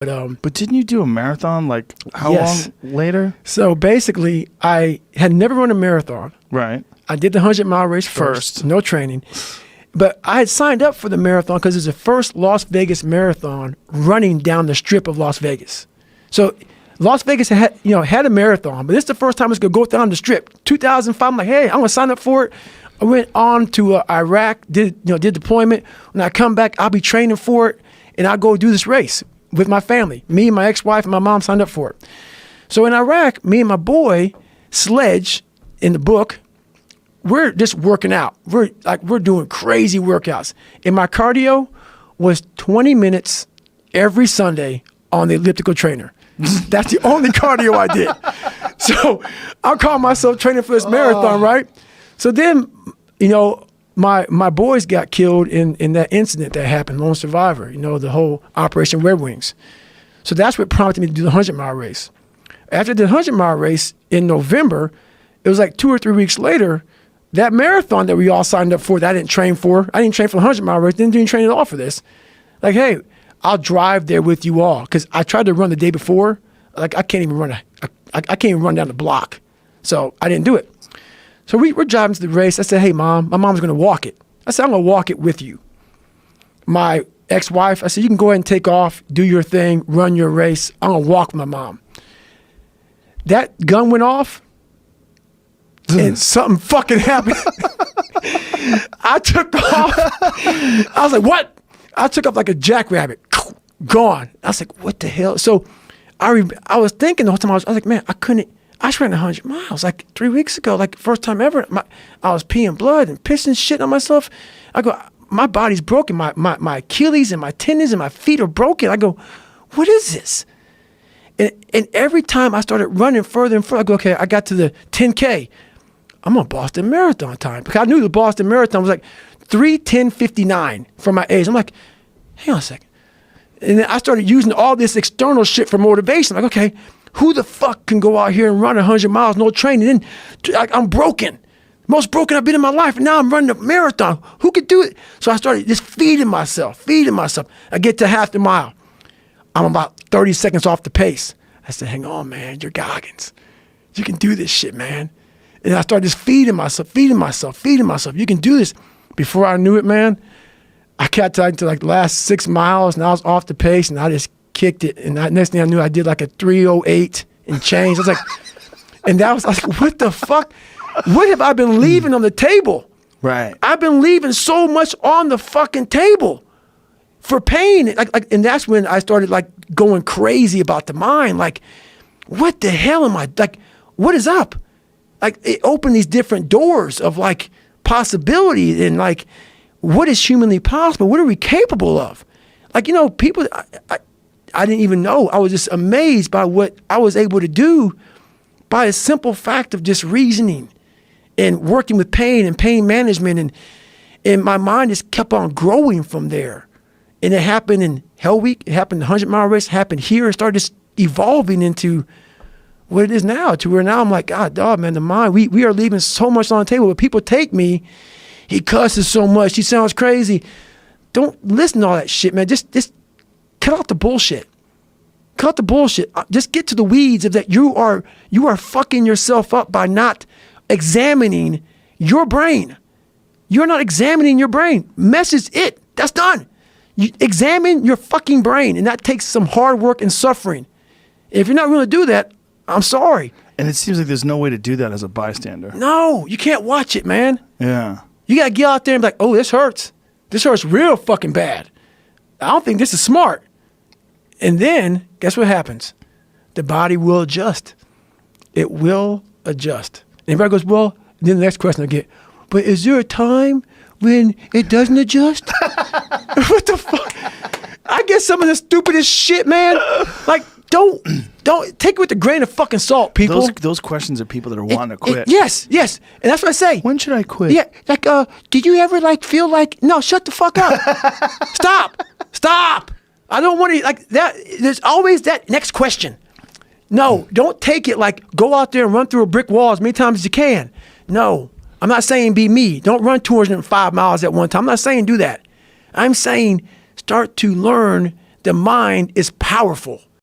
But didn't you do a marathon like how Yes. long later? So basically, I had never run a marathon. Right. I did the 100-mile race first, no training. But I had signed up for the marathon because it's the first Las Vegas marathon running down the strip of Las Vegas. So Las Vegas had a marathon, but this is the first time it's going to go down the strip. 2005, I'm like, hey, I'm going to sign up for it. I went on to Iraq, did deployment. When I come back, I'll be training for it, and I'll go do this race with my family. Me and my ex-wife and my mom signed up for it. So in Iraq, me and my boy, Sledge, in the book, we're just working out. We're doing crazy workouts. And my cardio was 20 minutes every Sunday on the elliptical trainer. That's the only cardio I did. So I call myself training for this marathon, right? So then, my boys got killed in that incident that happened, lone survivor, the whole Operation Red Wings. So that's what prompted me to do the 100-mile race. After the 100-mile race in November, it was like 2 or 3 weeks later, that marathon that we all signed up for that I didn't train for. I didn't train for the 100-mile race, didn't train at all for this. Like, hey, I'll drive there with you all. Because I tried to run the day before. Like, I can't even run I can't even run down the block. So I didn't do it. So we're driving to the race. I said, hey, Mom, my mom's going to walk it. I said, I'm going to walk it with you. My ex-wife, I said, you can go ahead and take off, do your thing, run your race. I'm going to walk with my mom. That gun went off, and something fucking happened. I took off. I was like, what? I took off like a jackrabbit. Gone. I was like, what the hell? So I was thinking the whole time, I was like, man, I just ran 100 miles like 3 weeks ago, like first time ever. I was peeing blood and pissing shit on myself. I go, my body's broken. My Achilles and my tendons and my feet are broken. I go, what is this? And every time I started running further and further, I go, okay, I got to the 10K. I'm on Boston Marathon time. Because I knew the Boston Marathon was like 3:10:59 for my age. I'm like, hang on a second. And then I started using all this external shit for motivation. I'm like, okay, who the fuck can go out here and run 100 miles, no training? And then I'm broken. Most broken I've been in my life. And now I'm running a marathon. Who could do it? So I started just feeding myself. I get to half the mile. I'm about 30 seconds off the pace. I said, hang on, man, you're Goggins. You can do this shit, man. And I started just feeding myself. You can do this. Before I knew it, man, I got to like the last 6 miles, and I was off the pace, and I just kicked it. And next thing I knew, I did like a 3:08 and change. I was like, I was like, what the fuck? What have I been leaving on the table? Right. I've been leaving so much on the fucking table for pain. And that's when I started like going crazy about the mind. Like, what the hell am I, like, what is up? Like, it opened these different doors of like possibility and like, what is humanly possible? What are we capable of? Like, people, I didn't even know. I was just amazed by what I was able to do by a simple fact of just reasoning and working with pain and pain management. And my mind just kept on growing from there. And it happened in Hell Week. It happened in the 100-mile race. It happened here. It started just evolving into what it is now, to where now I'm like, God, dog, man, the mind, we are leaving so much on the table. But people take me, he cusses so much, he sounds crazy. Don't listen to all that shit, man. Just cut out the bullshit. Cut the bullshit. Just get to the weeds of that. You are fucking yourself up by not examining your brain. You're not examining your brain. Message it. That's done. You examine your fucking brain, and that takes some hard work and suffering. If you're not willing to do that, I'm sorry. And it seems like there's no way to do that as a bystander. No, you can't watch it, man. Yeah. You got to get out there and be like, oh, this hurts. This hurts real fucking bad. I don't think this is smart. And then, guess what happens? The body will adjust. It will adjust. And everybody goes, well, then the next question I get, but is there a time when it doesn't adjust? What the fuck? I get some of the stupidest shit, man. Like, don't take it with a grain of fucking salt, people. Those questions are people that are wanting to quit. Yes. And that's what I say. When should I quit? Yeah, like, did you ever like feel like, no, shut the fuck up. Stop. I don't want to, like, that. There's always that next question. No, don't take it like, go out there and run through a brick wall as many times as you can. No, I'm not saying be me. Don't run 205 miles at one time. I'm not saying do that. I'm saying start to learn the mind is powerful.